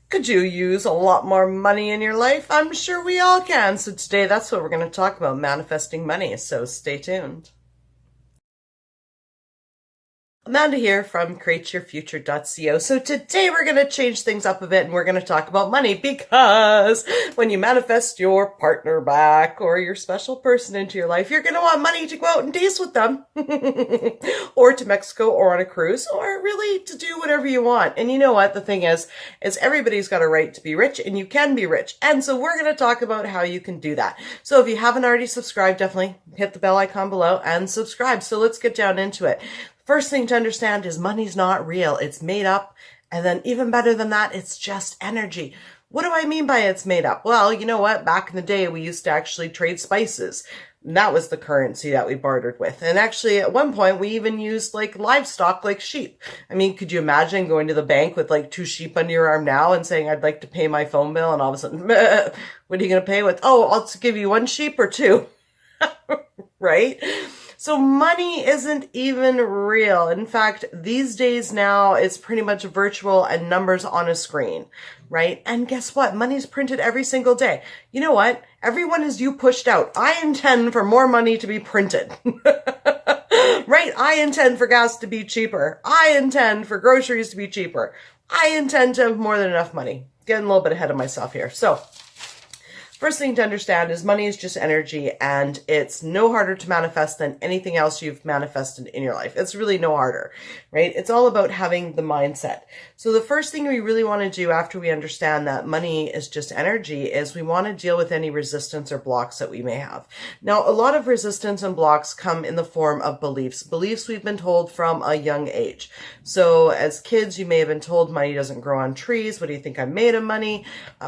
Could you use a lot more money in your life? I'm sure we all can. So today that's what we're going to talk about, manifesting money. So stay tuned. Amanda here from createyourfuture.co. So today we're going to change things up a bit and we're going to talk about money, because when you manifest your partner back or your special person into your life, you're going to want money to go out and dance with them or to Mexico or on a cruise, or really to do whatever you want. And you know what? The thing is everybody's got a right to be rich, and you can be rich. And so we're going to talk about how you can do that. So if you haven't already subscribed, definitely hit the bell icon below and subscribe. So let's get down into it. First thing to understand is money's not real. It's made up. And then even better than that, it's just energy. What do I mean by it's made up? Well, you know what? Back in the day, we used to actually trade spices. And that was the currency that we bartered with. And actually, at one point, we even used like livestock, like sheep. I mean, could you imagine going to the bank with like 2 sheep under your arm now and saying, I'd like to pay my phone bill, and all of a sudden, what are you going to pay with? Oh, I'll give you 1 sheep or 2. Right? So money isn't even real. In fact, these days now, it's pretty much virtual and numbers on a screen, right? And guess what? Money's printed every single day. You know what? Everyone is you pushed out. I intend for more money to be printed. Right? I intend for gas to be cheaper. I intend for groceries to be cheaper. I intend to have more than enough money. Getting a little bit ahead of myself here. So, first thing to understand is money is just energy, and it's no harder to manifest than anything else you've manifested in your life. It's really no harder, right? It's all about having the mindset. So the first thing we really want to do after we understand that money is just energy is we want to deal with any resistance or blocks that we may have. Now, a lot of resistance and blocks come in the form of beliefs. Beliefs we've been told from a young age. So as kids, you may have been told money doesn't grow on trees. What do you think I'm made of money?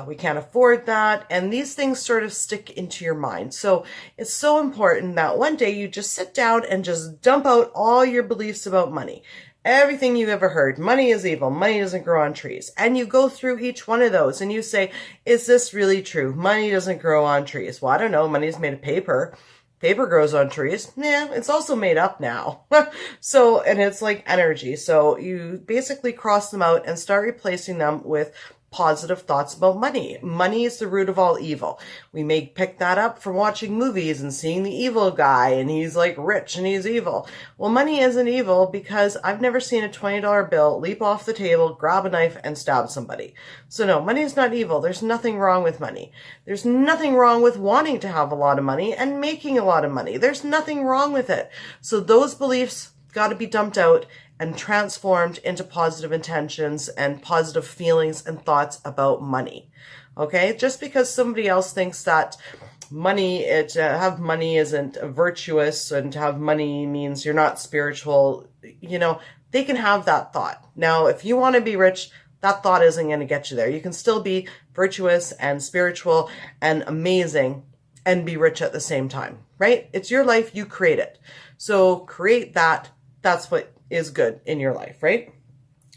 We can't afford that. And these things sort of stick into your mind. So it's so important that one day you just sit down and just dump out all your beliefs about money. Everything you've ever heard. Money is evil. Money doesn't grow on trees. And you go through each one of those and you say, is this really true? Money doesn't grow on trees. Well, I don't know. Money's made of paper. Paper grows on trees. Yeah, it's also made up now. So, and it's like energy. So you basically cross them out and start replacing them with positive thoughts about money. Money is the root of all evil. We may pick that up from watching movies and seeing the evil guy and he's like rich and he's evil. Well, money isn't evil because I've never seen a $20 bill leap off the table, grab a knife and stab somebody. So no, money is not evil. There's nothing wrong with money. There's nothing wrong with wanting to have a lot of money and making a lot of money. There's nothing wrong with it. So those beliefs got to be dumped out and transformed into positive intentions and positive feelings and thoughts about money. Okay? Just because somebody else thinks that money, have money isn't virtuous and to have money means you're not spiritual, you know, they can have that thought. Now, if you want to be rich, that thought isn't going to get you there. You can still be virtuous and spiritual and amazing and be rich at the same time, right? It's your life. You create it. So create that. That's what is good in your life, right?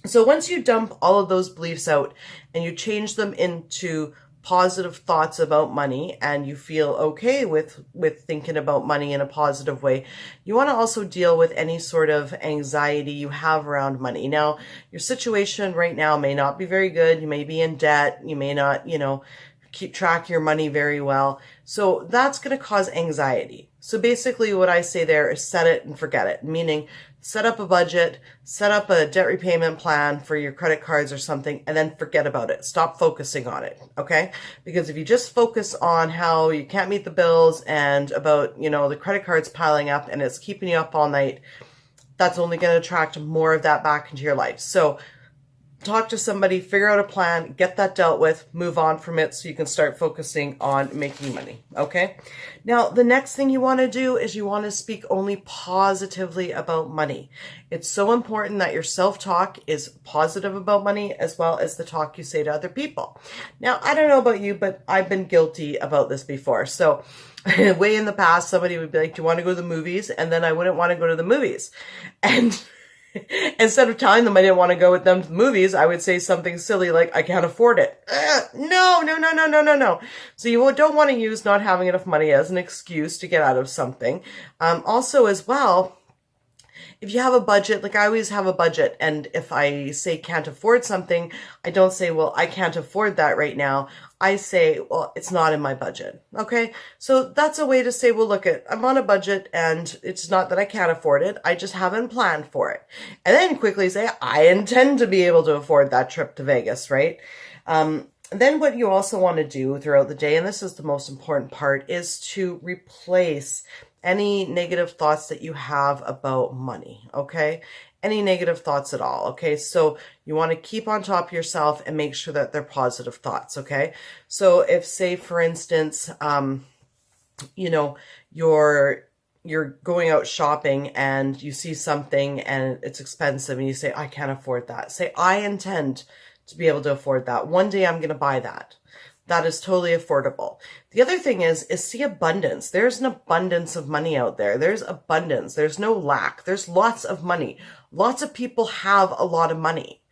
So once you dump all of those beliefs out and you change them into positive thoughts about money and you feel okay with thinking about money in a positive way, you want to also deal with any sort of anxiety you have around money. Now, your situation right now may not be very good. You may be in debt. You may not, you know, keep track of your money very well. So that's going to cause anxiety. So basically what I say there is set it and forget it, meaning set up a budget, set up a debt repayment plan for your credit cards or something, and then forget about it. Stop focusing on it, okay? Because if you just focus on how you can't meet the bills and about, you know, the credit cards piling up and it's keeping you up all night, that's only going to attract more of that back into your life. So talk to somebody, figure out a plan, get that dealt with, move on from it so you can start focusing on making money, okay? Now, the next thing you want to do is you want to speak only positively about money. It's so important that your self-talk is positive about money as well as the talk you say to other people. Now, I don't know about you, but I've been guilty about this before. So way in the past, somebody would be like, do you want to go to the movies? And then I wouldn't want to go to the movies. And instead of telling them I didn't want to go with them to the movies, I would say something silly like, I can't afford it. No. So you don't want to use not having enough money as an excuse to get out of something. Also as well, if you have a budget, like I always have a budget, and if I say can't afford something, I don't say, well, I can't afford that right now. I say, well, it's not in my budget. Okay. So that's a way to say, well, look, I'm on a budget and it's not that I can't afford it. I just haven't planned for it. And then quickly say, I intend to be able to afford that trip to Vegas, right? Then what you also want to do throughout the day, and this is the most important part, is to replace any negative thoughts that you have about money, okay? Any negative thoughts at all, okay? So you want to keep on top of yourself and make sure that they're positive thoughts, okay? So if, say, for instance, you know, you're going out shopping and you see something and it's expensive and you say, I can't afford that. Say, I intend to be able to afford that. One day I'm going to buy that. That is totally affordable. The other thing is see abundance. There's an abundance of money out there. There's abundance. There's no lack. There's lots of money. Lots of people have a lot of money,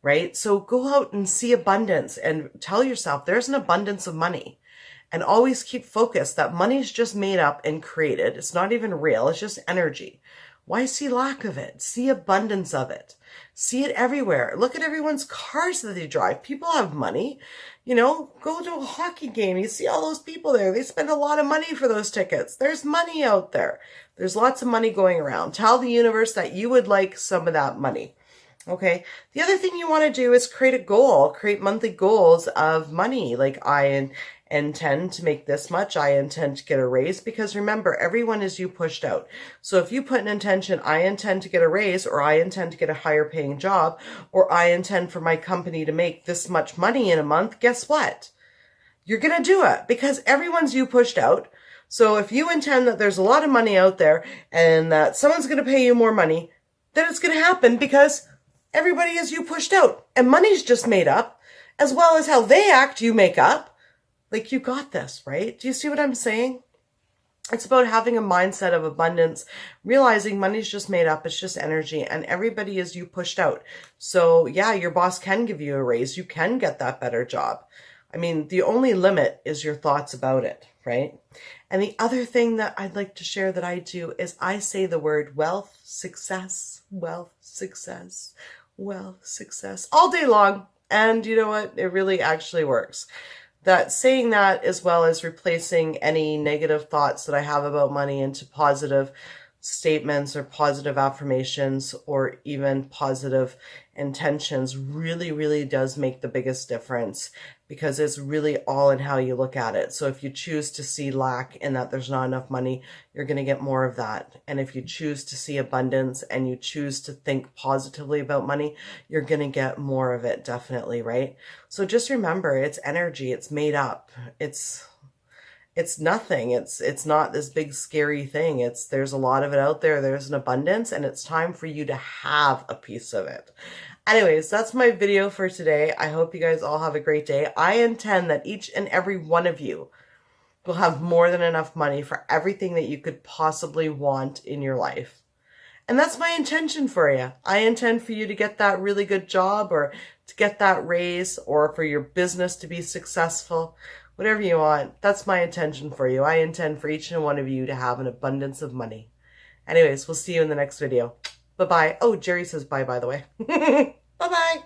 right? So go out and see abundance and tell yourself there's an abundance of money. And always keep focused that money's just made up and created. It's not even real. It's just energy. Why see lack of it? See abundance of it. See it everywhere. Look at everyone's cars that they drive. People have money. You know, go to a hockey game. You see all those people there. They spend a lot of money for those tickets. There's money out there. There's lots of money going around. Tell the universe that you would like some of that money. Okay. The other thing you want to do is create a goal, create monthly goals of money. Like I intend to make this much. I intend to get a raise, because remember, everyone is you pushed out. So if you put an intention, I intend to get a raise, or I intend to get a higher paying job, or I intend for my company to make this much money in a month, guess what? You're going to do it, because everyone's you pushed out. So if you intend that there's a lot of money out there and that someone's going to pay you more money, then it's going to happen, because everybody is you pushed out, and money's just made up, as well as how they act, you make up. Like, you got this, right? Do you see what I'm saying? It's about having a mindset of abundance, realizing money's just made up. It's just energy, and everybody is you pushed out. So yeah, your boss can give you a raise. You can get that better job. I mean, the only limit is your thoughts about it, right? And the other thing that I'd like to share that I do is I say the word wealth, success, wealth, success, wealth, success all day long. And you know what? It really actually works. That saying that, as well as replacing any negative thoughts that I have about money into positive statements or positive affirmations or even positive intentions, really, really does make the biggest difference, because it's really all in how you look at it. So if you choose to see lack and that there's not enough money, you're going to get more of that. And if you choose to see abundance and you choose to think positively about money, you're going to get more of it, definitely, right? So just remember, it's energy. It's made up. It's nothing. It's not this big scary thing. There's a lot of it out there. There's an abundance, and it's time for you to have a piece of it. Anyways, that's my video for today. I hope you guys all have a great day. I intend that each and every one of you will have more than enough money for everything that you could possibly want in your life. And that's my intention for you. I intend for you to get that really good job, or to get that raise, or for your business to be successful. Whatever you want, that's my intention for you. I intend for each and one of you to have an abundance of money. Anyways, we'll see you in the next video. Bye-bye. Oh, Jerry says bye, by the way. Bye-bye.